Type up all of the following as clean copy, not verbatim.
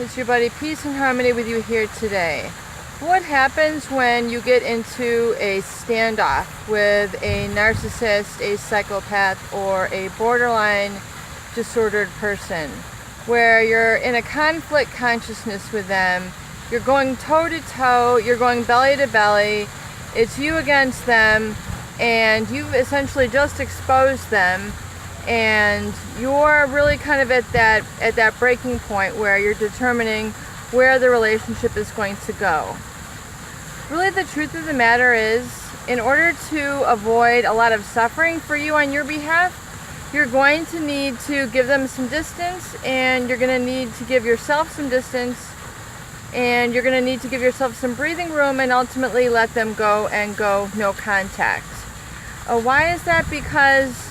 It's your buddy Peace and Harmony with you here today. What happens when you get into a standoff with a narcissist, a psychopath, or a borderline disordered person, where you're in a conflict consciousness with them, you're going toe to toe, you're going belly to belly, it's you against them, and you've essentially just exposed them, and you're really kind of at that breaking point where you're determining where the relationship is going to go. Really, the truth of the matter is, in order to avoid a lot of suffering for you on your behalf, you're going to need to give them some distance, and you're going to need to give yourself some distance, and you're going to need to give yourself some breathing room, and ultimately let them go and go no contact. Why is that? Because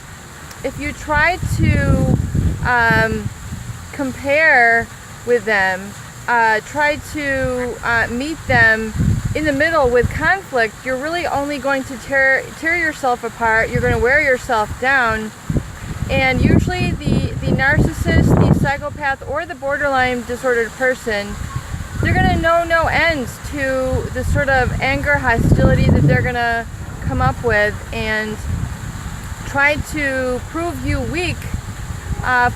if you try to compare with them, try to meet them in the middle with conflict, you're really only going to tear yourself apart. You're going to wear yourself down. And usually the narcissist, the psychopath, or the borderline disordered person, they're going to know no ends to the sort of anger, hostility that they're going to come up with, and try to prove you weak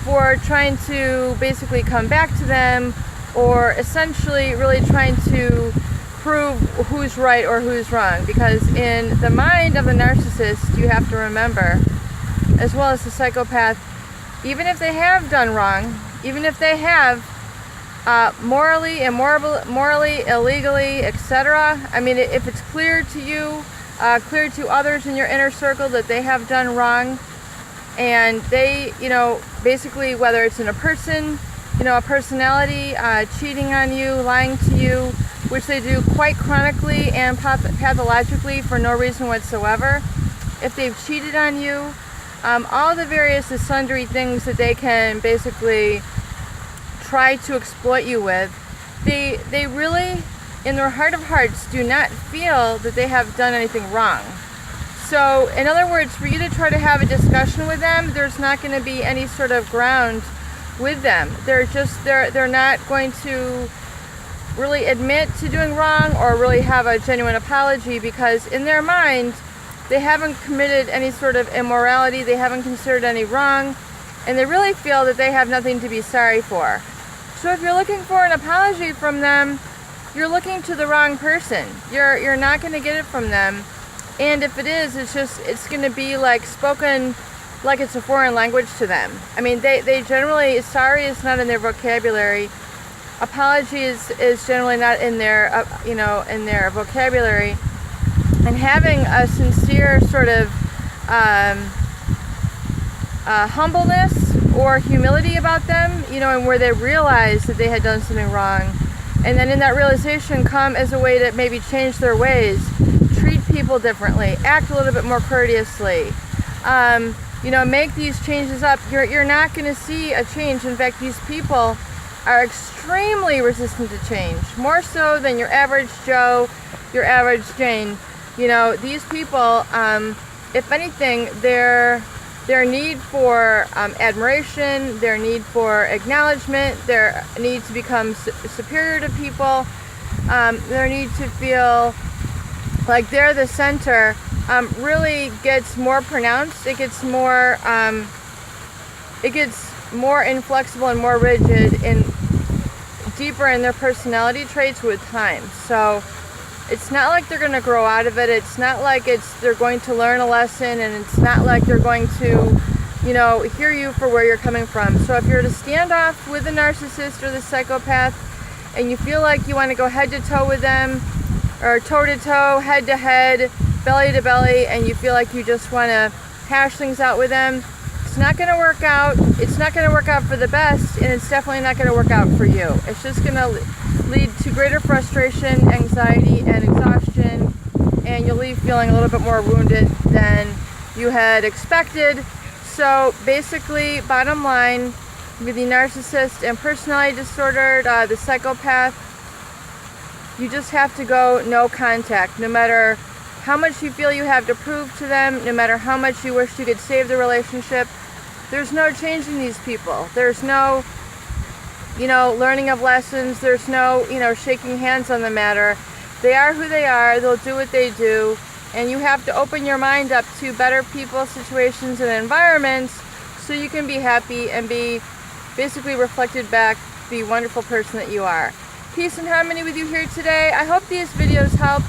for trying to basically come back to them, or essentially really trying to prove who's right or who's wrong. Because in the mind of the narcissist, you have to remember, as well as the psychopath, even if they have done wrong, even if they have morally, illegally, etc., I mean, if it's clear to you, clear to others in your inner circle that they have done wrong, and they, basically, whether it's in a person, a personality, cheating on you, lying to you, which they do quite chronically and pathologically for no reason whatsoever. If they've cheated on you, all the various sundry things that they can basically try to exploit you with, they really, in their heart of hearts, do not feel that they have done anything wrong. So, in other words, for you to try to have a discussion with them, there's not going to be any sort of ground with them. They're not going to really admit to doing wrong or really have a genuine apology, because in their mind, they haven't committed any sort of immorality, they haven't considered any wrong, and they really feel that they have nothing to be sorry for. So if you're looking for an apology from them, you're looking to the wrong person. You're not going to get it from them. And if it is, it's going to be like spoken like it's a foreign language to them. I mean, they generally, sorry is not in their vocabulary. Apology is generally not in their, in their vocabulary. And having a sincere sort of humbleness or humility about them, and where they realize that they had done something wrong, and then in that realization come as a way to maybe change their ways, treat people differently, act a little bit more courteously, make these changes up, you're not going to see a change. In fact, these people are extremely resistant to change, more so than your average Joe, your average Jane. These people, if anything, their need for admiration, their need for acknowledgement, their need to become superior to people, their need to feel like they're the center, really gets more pronounced. It gets more inflexible and more rigid and deeper in their personality traits with time. So it's not like they're going to grow out of it. It's not like they're going to learn a lesson, and it's not like they're going to, hear you for where you're coming from. So if you're at a standoff with the narcissist or the psychopath, and you feel like you want to go head to toe with them, or toe to toe, head to head, belly to belly, and you feel like you just want to hash things out with them, it's not going to work out. It's not going to work out for the best, and it's definitely not going to work out for you. It's just going to lead to greater frustration, anxiety, and exhaustion, and you'll leave feeling a little bit more wounded than you had expected. So basically, bottom line, with the narcissist and personality disordered, the psychopath, you just have to go no contact. No matter how much you feel you have to prove to them, no matter how much you wish you could save the relationship, there's no changing these people. There's no learning of lessons. There's no, shaking hands on the matter. They are who they are. They'll do what they do. And you have to open your mind up to better people, situations, and environments so you can be happy and be basically reflected back the wonderful person that you are. Peace and harmony with you here today. I hope these videos help.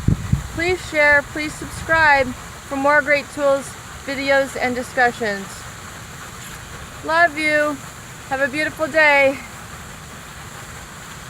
Please share, please subscribe for more great tools, videos, and discussions. Love you. Have a beautiful day.